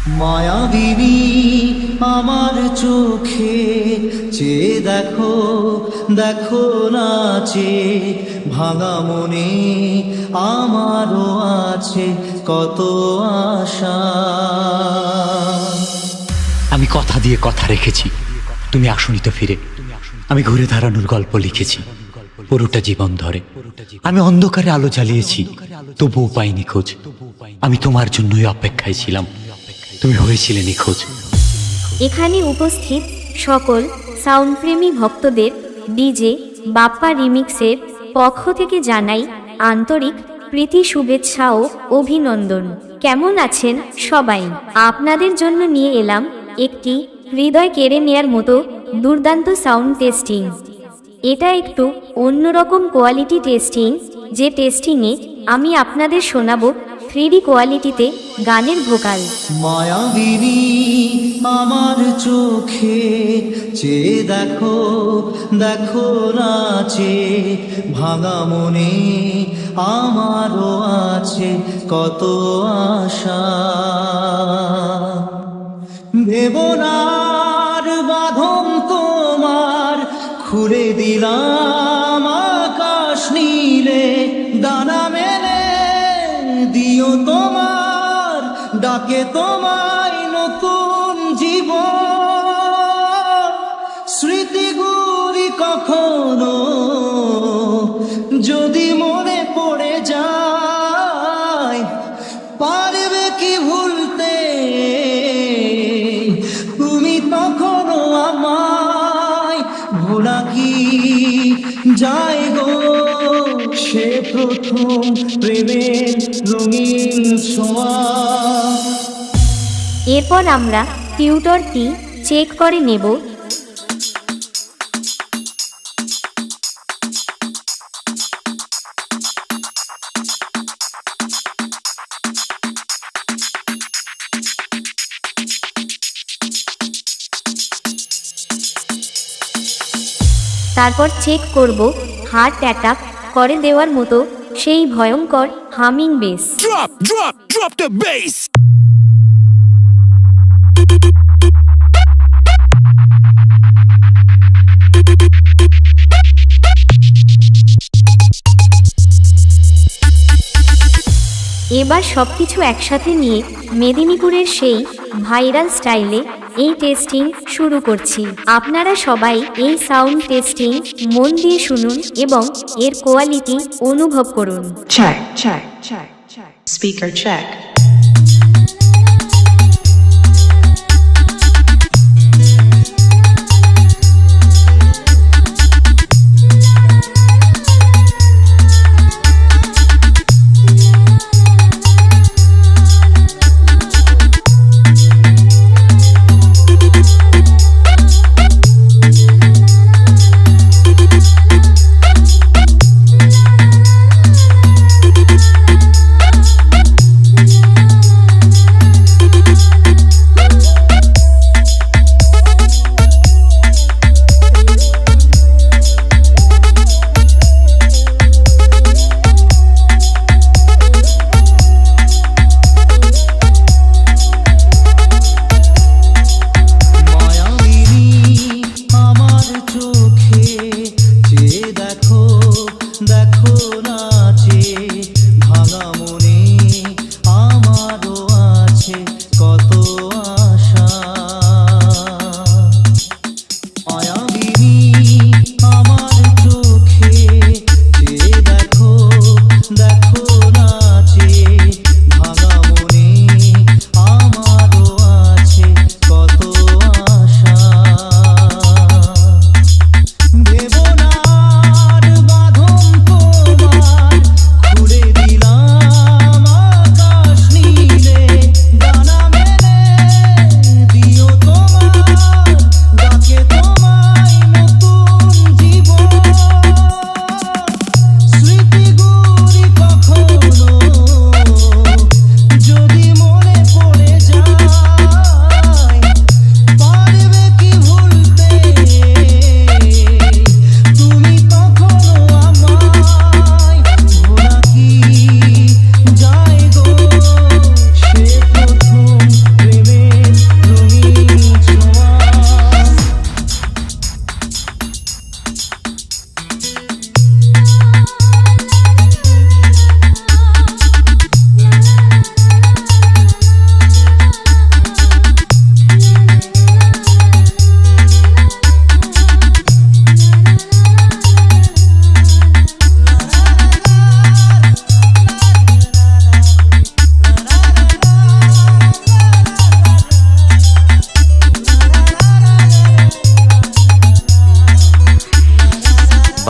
মায়াবিনী আমার চোখে চেয়ে দেখো, দেখো নাচে ভাঙা মনে আমারও আছে কত আশা। আমি কথা দিয়ে কথা রেখেছি, তুমি আসনি তো ফিরে। আমি ঘুরে দাঁড়ানোর গল্প লিখেছি পুরোটা জীবন ধরে। আমি অন্ধকারে আলো জ্বালিয়েছি, তবুও পাইনি খোঁজ। আমি তোমার জন্যই অপেক্ষায় ছিলাম, তুমি হয়েছিলে নিখোঁজ। এখানে উপস্থিত সকল সাউন্ডপ্রেমী ভক্তদের ডিজে বাপ্পা রিমিক্সের পক্ষ থেকে জানাই আন্তরিক প্রীতি, শুভেচ্ছা ও অভিনন্দন। কেমন আছেন সবাই? আপনাদের জন্য নিয়ে এলাম একটি হৃদয় কেড়ে নেয়ার মতো দুর্দান্ত সাউন্ড টেস্টিং। এটা একটু অন্যরকম কোয়ালিটি টেস্টিং, যে টেস্টিংয়ে আমি আপনাদের শোনাবো 3D কোয়ালিটিতে গানের ভোকাল। মায়াবিনী আমার চোখে চেয়ে দেখো, দেখো নাচে ভাঙা মনে আমারও আছে কত আশা। ভেবনার বাঁধন তোমার খুলে দিলাম আকাশ নীলে, ডানা মেলে দিও তোমার ডাকে তোমায় নতুন জীবন। স্মৃতিগুলি কখনো যদি মনে পড়ে যায়, পারবে কি ভুলতে তুমি তখনো আমায়? ভোলা কি যায় গো সে প্রথম প্রেমের রঙিন ছোঁয়া। এরপর আমরা টিউটরটি চেক করে নেব। তারপর চেক করব হার্ট অ্যাটাক করে দেওয়ার মতো সেই ভয়ঙ্কর humming base. Drop the bass. এবার সবকিছু একসাথে নিয়ে মেদিনীপুরের সেই ভাইরাল স্টাইলে এই টেস্টিং শুরু করছি। আপনারা সবাই এই সাউন্ড টেস্টিং মন দিয়ে শুনুন এবং এর কোয়ালিটি অনুভব করুন। Check, check, check, check. Speaker check.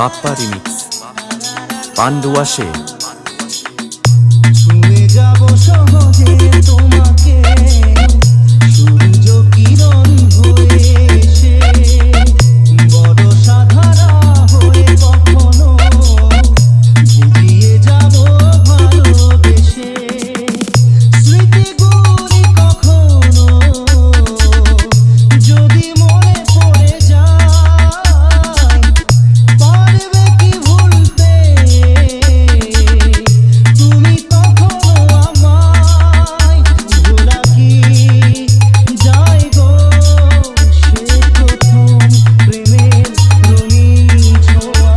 Bappa remix Pandu আসে ছুঁয়ে যাব সহজে তোমাকে সূর্য কিরণ হয়ে এসে বড় সাধারা হয়ে কখনো ভিজিয়ে যাব ভালোবেসে স্মৃতিগুলি কখনো যদি মনে পড়ে যায় পারবে কি ভুলতে তুমি তখনো আমায় ভোলা কি যায় গো সে প্রথম প্রেমের রঙিন ছোঁয়া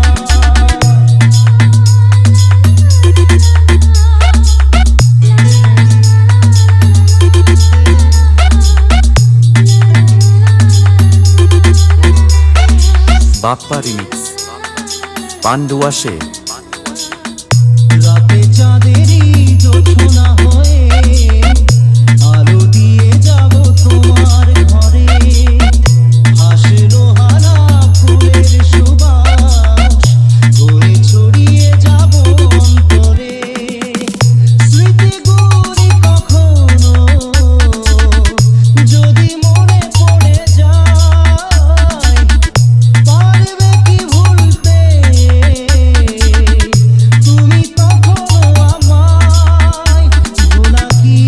বাপ্পা রিমিক্স পান্ডু আসে রাতে চাঁদেরই জোছনা হয়ে আলো দিয়ে যাব তোমার ঘরে হাসলো হারা ফুলের সুবাস হয়ে ছড়িয়ে যাব অন্তরে স্মৃতিগুলি কখনো যদি মনে পড়ে যায় পারবে কি ভুলতে তুমি তখনো আমায় ভোলা কি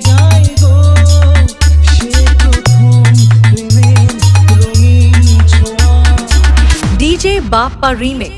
যায় গো সে প্রথম প্রেমের রঙিন ছোঁয়া DJ Bappa Remix